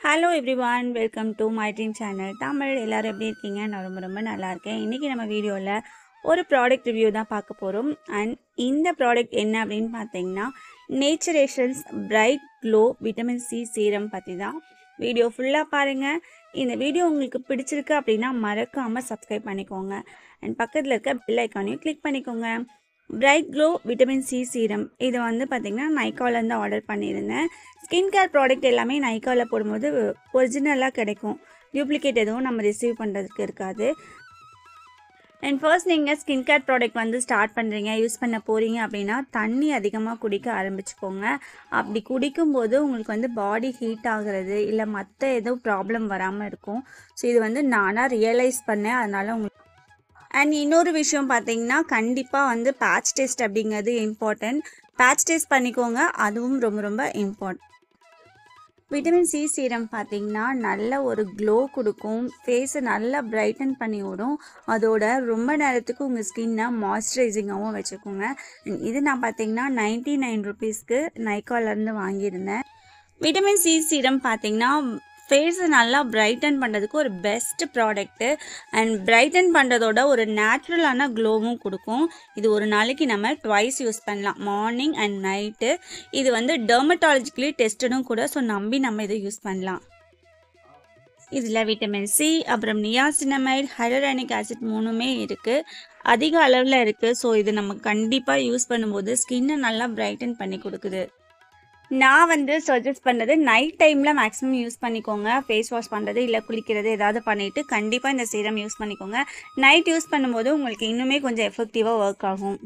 Hello everyone, welcome to my dream channel Tamil. எல்லோரும் எப்படி இருக்கீங்க? நான் ரொம்ப ரொம்ப நல்லா இருக்கேன். இன்றைக்கி நம்ம வீடியோவில் ஒரு ப்ராடக்ட் ரிவ்யூ தான் பார்க்க போகிறோம். அண்ட் இந்த ப்ராடக்ட் என்ன அப்படின்னு பார்த்தீங்கன்னா, Naturations bright glow vitamin C serum பற்றி தான். வீடியோ ஃபுல்லாக பாருங்கள். இந்த வீடியோ உங்களுக்கு பிடிச்சிருக்கு அப்படின்னா மறக்காமல் சப்ஸ்கிரைப் பண்ணிக்கோங்க. அண்ட் பக்கத்தில் இருக்க பெல் ஐக்கானையும் கிளிக் பண்ணிக்கோங்க. Bright glow vitamin C serum இது வந்து பார்த்திங்கன்னா நைக்காலேருந்து ஆர்டர் பண்ணியிருந்தேன். ஸ்கின் கேர் ப்ராடக்ட் எல்லாமே நைக்காவில் போடும்போது ஒரிஜினலாக கிடைக்கும். டூப்ளிகேட் எதுவும் நம்ம ரிசீவ் பண்ணுறதுக்கு இருக்காது. அண்ட் ஃபர்ஸ்ட் நீங்கள் ஸ்கின் கேர் ப்ராடக்ட் வந்து ஸ்டார்ட் பண்ணுறீங்க, யூஸ் பண்ண போகிறீங்க அப்படின்னா தண்ணி அதிகமாக குடிக்க ஆரம்பிச்சுக்கோங்க. அப்படி குடிக்கும்போது உங்களுக்கு வந்து பாடி ஹீட் ஆகிறது இல்லை மற்ற எதுவும் ப்ராப்ளம் வராமல் இருக்கும். ஸோ இது வந்து நானாக ரியலைஸ் பண்ணேன். அதனால் உங்களுக்கு அண்ட் இன்னொரு விஷயம் பார்த்தீங்கன்னா, கண்டிப்பாக வந்து பேட்ச் டெஸ்ட் அப்படிங்கிறது இம்பார்ட்டன்ட். பேட்ச் டெஸ்ட் பண்ணிக்கோங்க, அதுவும் ரொம்ப ரொம்ப இம்பார்ட்டன்ட். விட்டமின் சி சீரம் பார்த்தீங்கன்னா நல்ல ஒரு க்ளோ கொடுக்கும், ஃபேஸை நல்லா பிரைட்டன் பண்ணி விடும். அதோட ரொம்ப நேரத்துக்கு உங்கள் ஸ்கின்னை மாய்ஸ்சரைசிங்காகவும் வச்சுக்கோங்க. இது நான் பார்த்தீங்கன்னா 99 ருபீஸ்க்கு நைக்காலேருந்து வாங்கியிருந்தேன். விட்டமின் சி சீரம் பார்த்தீங்கன்னா ஃபேஸை நல்லா பிரைட்டன் பண்ணுறதுக்கு ஒரு பெஸ்ட் ப்ராடக்ட்டு. அண்ட் பிரைட்டன் பண்ணுறதோட ஒரு நேச்சுரலான க்ளோவும் கொடுக்கும். இது ஒரு நாளைக்கு நம்ம ட்வைஸ் யூஸ் பண்ணலாம், மார்னிங் அண்ட் நைட்டு. இது வந்து டெர்மட்டாலஜிக்கலி டெஸ்டடும் கூட. ஸோ நம்பி நம்ம இதை யூஸ் பண்ணலாம். இதில் விட்டமின் சி, அப்புறம் நியாசினமைட், ஹைலூரானிக் ஆசிட் மூணுமே இருக்குது, அதிக அளவில் இருக்குது. ஸோ இது நம்ம கண்டிப்பாக யூஸ் பண்ணும்போது ஸ்கின்னை நல்லா பிரைட்டன் பண்ணி கொடுக்குது. நான் வந்து சஜஸ்ட் பண்ணுறது நைட் டைமில் மேக்ஸிமம் யூஸ் பண்ணிக்கோங்க. ஃபேஸ் வாஷ் பண்ணுறது இல்லை குளிக்கிறது ஏதாவது பண்ணிவிட்டு கண்டிப்பாக இந்த சீரம் யூஸ் பண்ணிக்கோங்க. நைட் யூஸ் பண்ணும்போது உங்களுக்கு இன்னுமே கொஞ்சம் எஃபெக்டிவாக ஒர்க் ஆகும்.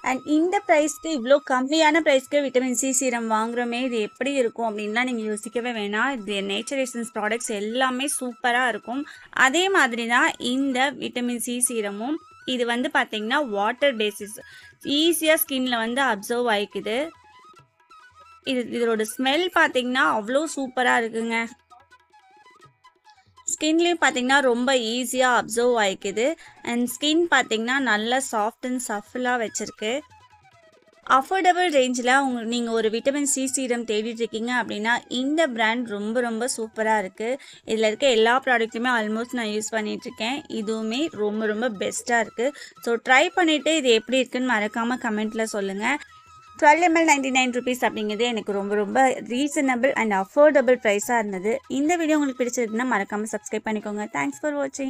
அண்ட் இந்த ப்ரைஸ்க்கு, இவ்வளோ கம்மியான ப்ரைஸ்க்கு விட்டமின் சி சீரம் வாங்குகிறோமே, இது எப்படி இருக்கும் அப்படின்லாம் நீங்கள் யோசிக்கவே வேணாம். இது நேச்சுரேஷன்ஸ் ப்ராடக்ட்ஸ் எல்லாமே சூப்பராக இருக்கும். அதே மாதிரி தான் இந்த விட்டமின் சி சீரமும். இது வந்து பார்த்திங்கன்னா வாட்டர் பேசிஸ், ஈஸியாக ஸ்கின்னில் வந்து அப்சர்வ் ஆகிக்குது. இதோட ஸ்மெல் பார்த்திங்கன்னா அவ்வளோ சூப்பராக இருக்குங்க. ஸ்கின்லேயும் பார்த்திங்கன்னா ரொம்ப ஈஸியாக அப்சர்வ் ஆகிக்குது. அண்ட் ஸ்கின் பார்த்திங்கன்னா நல்லா சாஃப்ட் அண்ட் சஃபிளாக வச்சுருக்கு. அஃபோர்டபுள் ரேஞ்சில் நீங்கள் ஒரு விட்டமின் சி சீரம் தேடிட்டுருக்கீங்க அப்படின்னா இந்த பிராண்ட் ரொம்ப ரொம்ப சூப்பராக இருக்குது. இதில் இருக்க எல்லா ப்ராடக்ட்டுமே ஆல்மோஸ்ட் நான் யூஸ் பண்ணிகிட்ருக்கேன். இதுவுமே ரொம்ப ரொம்ப பெஸ்ட்டாக இருக்குது. ஸோ ட்ரை பண்ணிவிட்டு இது எப்படி இருக்குதுன்னு மறக்காமல் கமெண்ட்டில் சொல்லுங்கள். 12 ml 99 ருபீஸ் அப்படிங்கிறது எனக்கு ரொம்ப ரொம்ப ரீசனபிள் அண்ட் அஃபோர்டபுள் ப்ரைஸாக இருந்தது. இந்த வீடியோ உங்களுக்கு பிடிச்சிருக்குன்னா மறக்காமல் சப்ஸ்கிரைப் பண்ணிக்கோங்க. தேங்க்ஸ் ஃபார் வாட்சிங்.